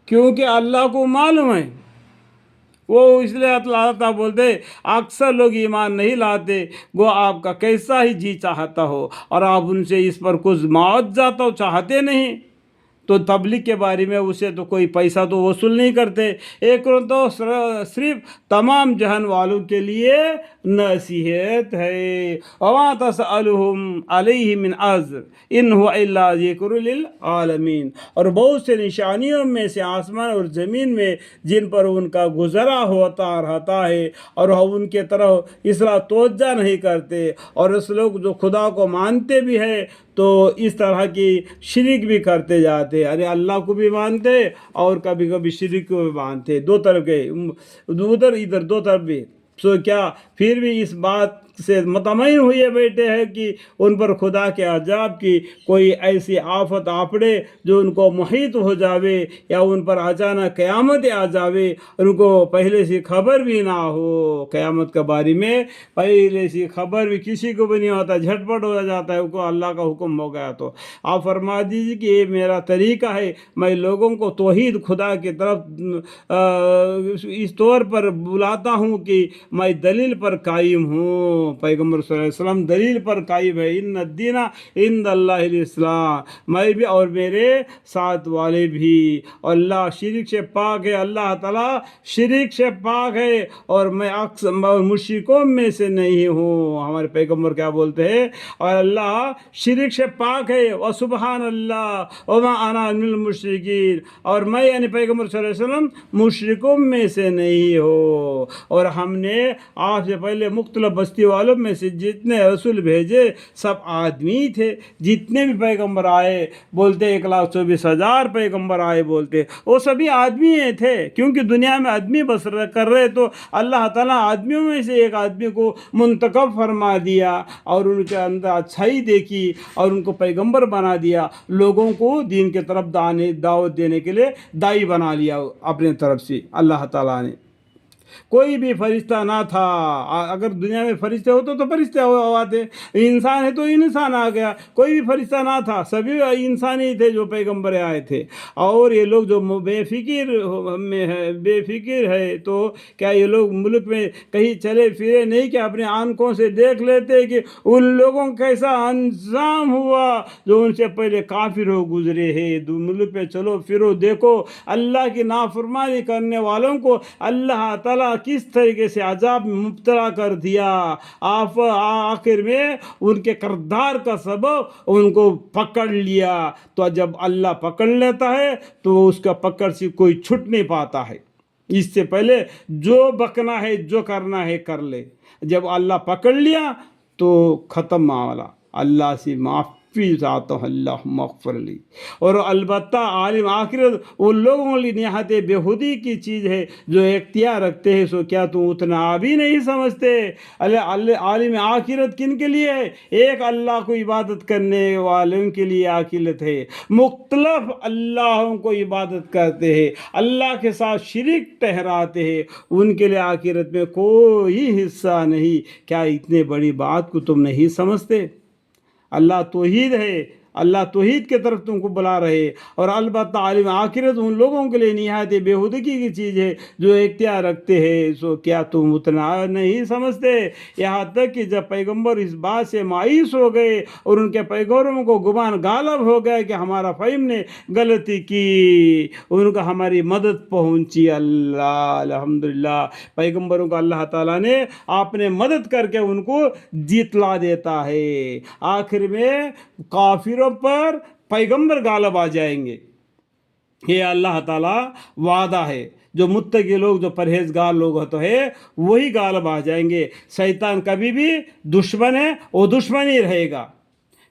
क्योंकि अल्लाह को मालूम है। वो इसलिए अल्लाह ताला बोलते अक्सर लोग ईमान नहीं लाते, वो आपका कैसा ही जी चाहता हो और आप उनसे इस पर कुछ मुआवजा तो चाहते नहीं, तो तबलीग के बारे में उसे तो कोई पैसा तो वसूल नहीं करते। एक तो सिर्फ तमाम जहान वालों के लिए नसीहत है। वमा तसअलुहुम अलैहि मिन अज्र इन हुवा इल्ला ज़िक्रुल लिल आलमीन। और बहुत से निशानियों में से आसमान और ज़मीन में जिन पर उनका गुजरा होता रहता है और हम उनके तरफ इसरा तवज्जो नहीं करते, और उस लोग जो खुदा को मानते भी है तो इस तरह की शिरक भी करते जाते। अरे अल्लाह को भी मानते और कभी कभी शिरक को भी मानते, दो तरफ के, उधर इधर दो तरफ भी। सो क्या फिर भी इस बात से मुतमईन हुए बैठे हैं कि उन पर खुदा के अजाब की कोई ऐसी आफत आपड़े जो उनको मुहीत हो जावे, या उन पर अचानक क़यामत आ जावे, उनको पहले से खबर भी ना हो। क़यामत के बारे में पहले से खबर भी किसी को भी नहीं होता, झटपट हो जाता है, उनको अल्लाह का हुक्म हो गया तो आप फरमा दीजिए कि ये मेरा तरीका है, मैं लोगों को तौहीद खुदा की तरफ इस तौर पर बुलाता हूँ कि मैं दलील पर कायम हूँ। पैगम्बर सल्लल्लाहु अलैहि वसल्लम दलील पर कायम है, इन्न दीना इंदल्लाहिल इस्लाम। मैं भी और मेरे साथ वाले भी। अल्लाह शिरक से पाक है, अल्लाह ताला शिरक से पाक है, और मैं अक्सर मुश्रिकों में से नहीं हूँ। हमारे पैगम्बर क्या बोलते हैं, और अल्लाह शिरक से पाक है, व सुबहान अल्लाह वमा अना मिनल मुशरिकीन, और मैं यानी पैगम्बर सल्लल्लाहु अलैहि वसल्लम मुशरिकों में से नहीं हो। और हमने आपसे पहले मुख्तलिफ बस्ती वालों में से जितने रसूल भेजे सब आदमी थे। जितने भी पैगम्बर आए बोलते 1,24,000 पैगम्बर आए बोलते, वो सभी आदमी थे, क्योंकि दुनिया में आदमी बस कर रहे, तो अल्लाह ताला आदमियों में से एक आदमी को मुंतखब फरमा दिया और उनके अंदर अच्छाई देखी और उनको पैगम्बर बना दिया, लोगों को दीन के तरफ दावत देने के लिए दाई बना लिया अपने तरफ से अल्लाह ताला ने। कोई भी फरिश्ता ना था। अगर दुनिया में फरिश्ते होते तो फरिश्ते आते, इंसान है तो इंसान आ गया, कोई भी फरिश्ता ना था, सभी इंसान ही थे जो पैगंबर आए थे। और ये लोग जो बेफिक्र है, तो क्या ये लोग मुल्क में कहीं चले फिरे नहीं, कि अपने आंखों से देख लेते कि उन लोगों का कैसा अंजाम हुआ जो उनसे पहले काफिर हो गुजरे हैं। मुल्क पे चलो फिरो, देखो अल्लाह की नाफरमानी करने वालों को अल्लाह ताला किस तरीके से अजाब में मुब्तला कर दिया। आप आखिर में उनके किरदार का सबब उनको पकड़ लिया। तो जब अल्लाह पकड़ लेता है तो उसका पकड़ से कोई छूट नहीं पाता है। इससे पहले जो बकना है, जो करना है कर ले, जब अल्लाह पकड़ लिया तो ख़त्म मामला। अल्लाह से माफ़ी चाहता हूँ, अल्लाह मग़फ़िर ली। और अलबत्ता आलिम आखिरत उन लोगों के लिए निहायत बेहुदी की चीज़ है जो इख्तियार रखते हैं। सो क्या तुम उतना भी नहीं समझते? आलिम आखिरत किन के लिए है? एक अल्लाह को इबादत करने वालों के लिए आखिरत है। मुख्तलिफ अल्लाहों को इबादत करते हैं, अल्लाह के साथ शिरक ठहराते हैं, उनके लिए आखिरत में कोई हिस्सा नहीं। क्या इतने बड़ी बात को तुम नहीं समझते? अल्लाह तौहीद है, अल्लाह तौहीद की तरफ तुमको बुला रहे। और अलबत्ता आलिम आखिरत उन लोगों के लिए निहायत बेहुदगी की चीज़ है जो इख्तियार रखते हैं। सो क्या तुम उतना नहीं समझते? यहाँ तक कि जब पैगंबर इस बात से मायूस हो गए और उनके पैगंबरों को गुमान गालब हो गया कि हमारा फ़हीम ने गलती की, उनका हमारी मदद पहुँची। अल्लाह अल्हम्दुलिल्लाह, पैगंबरों को अल्लाह ताला ने आपने मदद करके उनको जितला देता है। आखिर में काफिरों पर पैगंबर गालब आ जाएंगे, ये अल्लाह ताला वादा है। जो मुत्तकी लोग, जो परहेजगार लोग होते हैं, वही गालब आ जाएंगे। शैतान कभी भी दुश्मन है, वो दुश्मन ही रहेगा।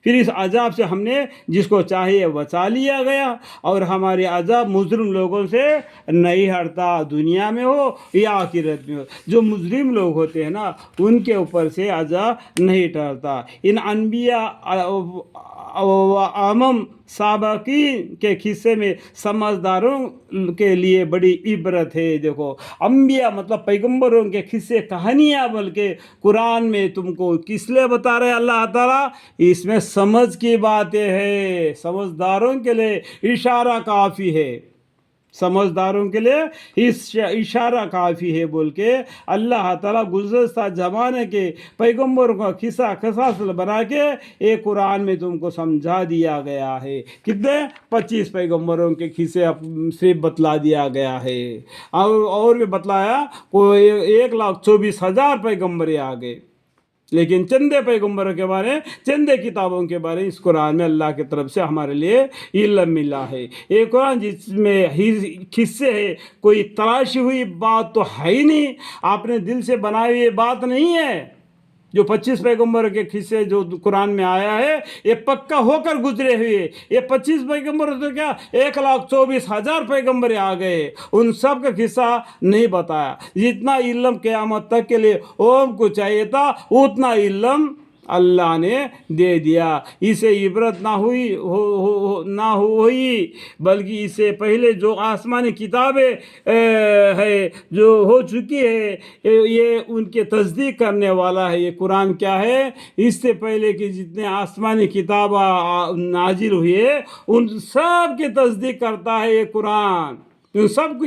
फिर इस अजाब से हमने जिसको चाहिए बचा लिया गया, और हमारे अजाब मुजरिम लोगों से नहीं हटता, दुनिया में हो या आखिरत में हो। जो मुजरिम लोग होते हैं ना, उनके ऊपर से अजाब नहीं टलता। इन अनबिया आमम साबकीन के किस्से में समझदारों के लिए बड़ी इबरत है। देखो, अम्बिया मतलब पैगंबरों के किस्से कहानियाँ, बल्कि कुरान में तुमको किस लिए बता रहे अल्लाह ताला? इसमें समझ की बातें हैं, समझदारों के लिए इशारा काफ़ी है। समझदारों के लिए इस इशारा काफ़ी है बोल के अल्लाह ताला गुज़श्ता ज़माने के पैगम्बरों का किस्सा खसास बना के एक कुरान में तुमको समझा दिया गया है। कितने 25 पैगम्बरों के किस्से से बतला दिया गया है। और भी बतलाया कोई 1,24,000 पैगम्बर आ गए, लेकिन चंदे पैगम्बरों के बारे, चंदे किताबों के बारे इस कुरान में अल्लाह की तरफ से हमारे लिए इल्म मिला है। ये कुरान जिसमें किस्से है, कोई तराशी हुई बात तो है ही नहीं, आपने दिल से बनाई हुई बात नहीं है। जो 25 पैगम्बर के किस्से जो कुरान में आया है ये पक्का होकर गुजरे हुए। ये 25 पैगम्बर तो क्या 1,24,000 पैगम्बर आ गए, उन सब का किस्सा नहीं बताया। जितना इल्म क़यामत तक के लिए ओम को चाहिए था उतना इल्म अल्लाह ने दे दिया। इसे इबरत ना हुई बल्कि इससे पहले जो आसमानी किताबें है जो हो चुकी है ये उनके तस्दीक करने वाला है। ये कुरान क्या है, इससे पहले कि जितने आसमानी किताब नाजिल हुए उन सब की तस्दीक करता है ये कुरान। उन सब